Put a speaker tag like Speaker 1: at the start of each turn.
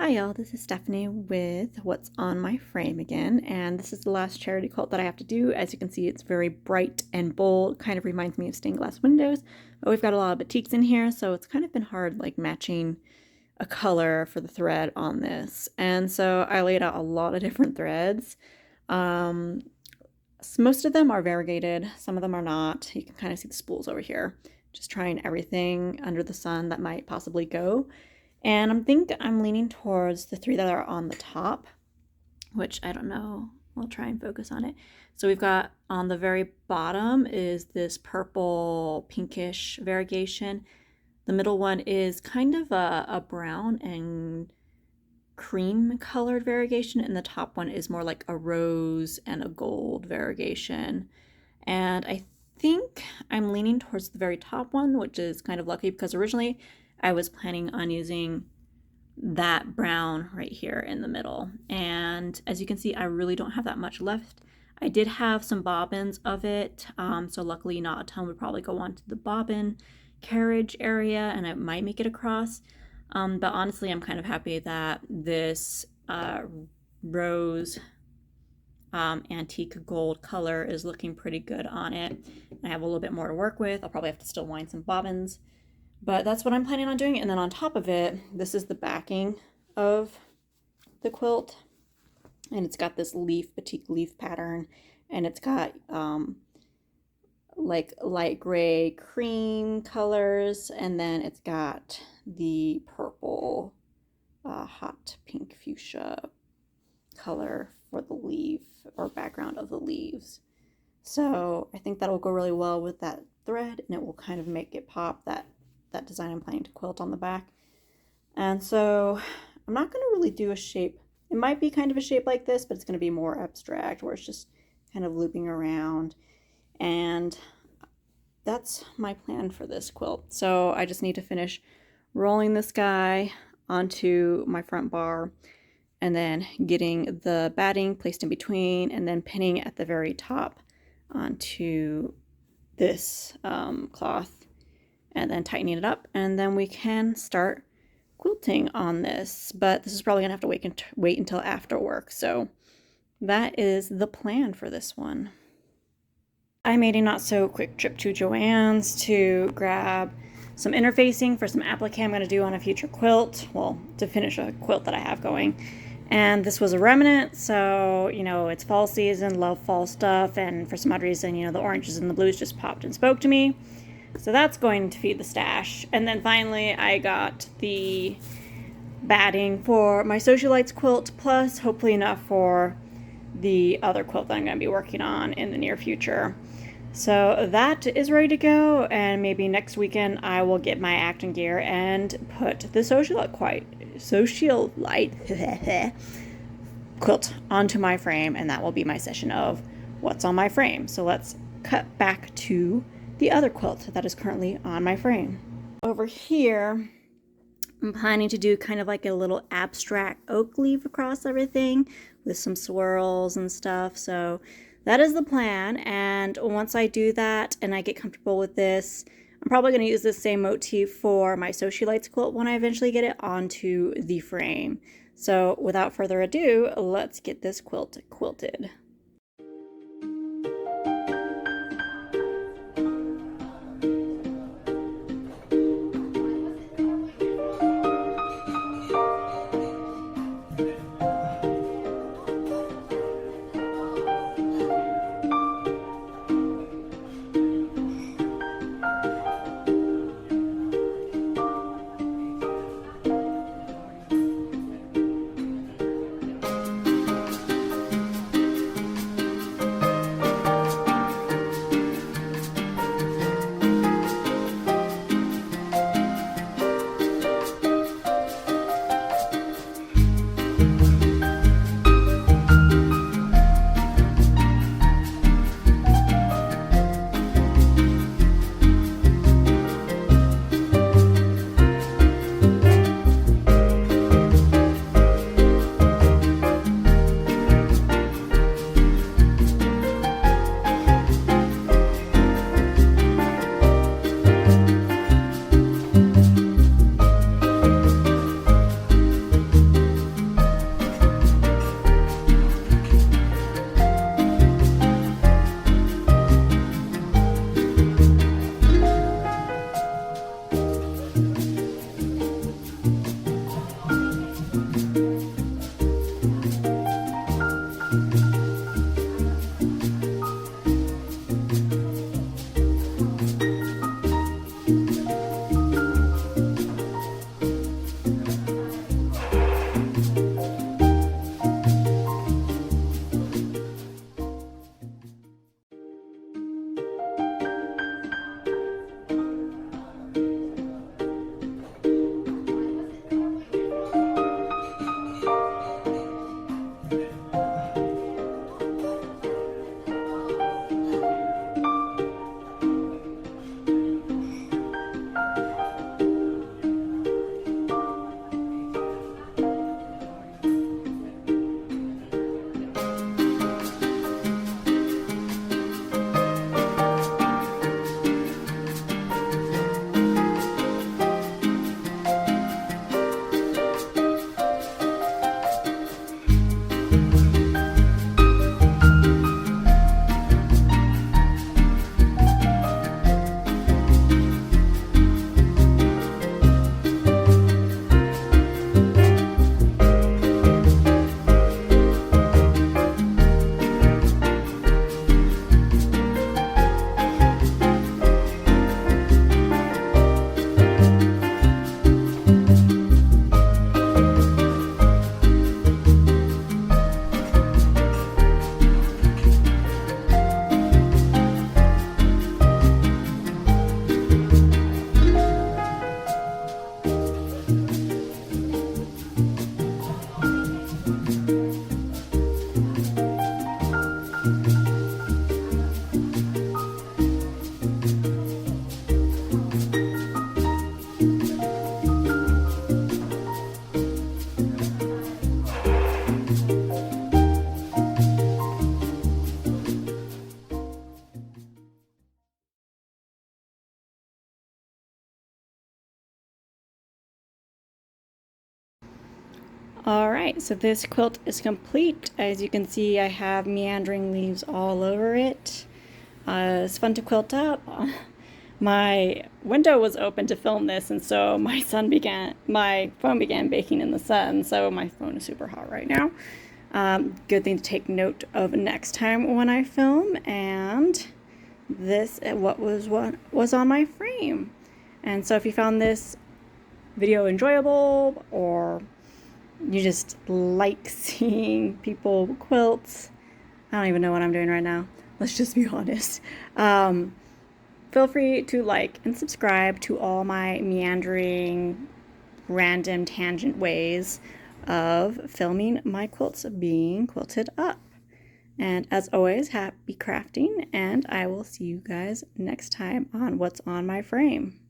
Speaker 1: Hi y'all, this is Stephanie with What's on My Frame again, and this is the last charity quilt that I have to do. As you can see, it's very bright and bold, kind of reminds me of stained glass windows, but we've got a lot of batiks in here, so it's kind of been hard like matching a color for the thread on this. And so I laid out a lot of different threads. Most of them are variegated, some of them are not. You can kind of see the spools over here. Just trying everything under the sun that might possibly go. And I think I'm leaning towards the three that are on the top, which I don't know. We'll try and focus on it. So we've got on the very bottom is this purple pinkish variegation. The middle one is kind of a brown and cream colored variegation, and the top one is more like a rose and a gold variegation. And I think I'm leaning towards the very top one, which is kind of lucky because originally I was planning on using that brown right here in the middle. And as you can see, I really don't have that much left. I did have some bobbins of it, so luckily not a ton would probably go onto the bobbin carriage area, and I might make it across. But honestly, I'm kind of happy that this rose antique gold color is looking pretty good on it. I have a little bit more to work with. I'll probably have to still wind some bobbins. But that's what I'm planning on doing. And then on top of it, this is the backing of the quilt. And it's got this leaf, batik leaf pattern. And it's got like light gray cream colors. And then it's got the purple hot pink fuchsia color for the leaf or background of the leaves. So I think that'll go really well with that thread. And it will kind of make it pop that design I'm planning to quilt on the back. And so I'm not going to really do a shape. It might be kind of a shape like this, but it's going to be more abstract where it's just kind of looping around. And that's my plan for this quilt. So I just need to finish rolling this guy onto my front bar and then getting the batting placed in between and then pinning at the very top onto this cloth and then tightening it up, and then we can start quilting on this. But this is probably gonna have to wait until after work. So that is the plan for this one. I made a not so quick trip to Joann's to grab some interfacing for some applique I'm gonna do on a future quilt. Well, to finish a quilt that I have going. And this was a remnant, so, you know, it's fall season, love fall stuff, and for some odd reason, you know, the oranges and the blues just popped and spoke to me. So that's going to feed the stash. And then finally I got the batting for my Socialites quilt, plus hopefully enough for the other quilt that I'm going to be working on in the near future. So that is ready to go, and maybe next weekend I will get my acting gear and put the Socialite quilt onto my frame, and that will be my session of What's on My Frame. So let's cut back to the other quilt that is currently on my frame. Over here, I'm planning to do kind of like a little abstract oak leaf across everything with some swirls and stuff. So that is the plan. And once I do that and I get comfortable with this, I'm probably going to use this same motif for my Socialites quilt when I eventually get it onto the frame. So without further ado, let's get this quilt quilted. Alright, so this quilt is complete. As you can see, I have meandering leaves all over it. It's fun to quilt up. My window was open to film this, and so my phone began baking in the sun, so my phone is super hot right now. Good thing to take note of next time when I film, and this what was on my frame. And so if you found this video enjoyable, or you just like seeing people quilt, I don't even know what I'm doing right now. Let's just be honest. Feel free to like and subscribe to all my meandering, random tangent ways of filming my quilts being quilted up. And as always, happy crafting, and I will see you guys next time on What's on My Frame.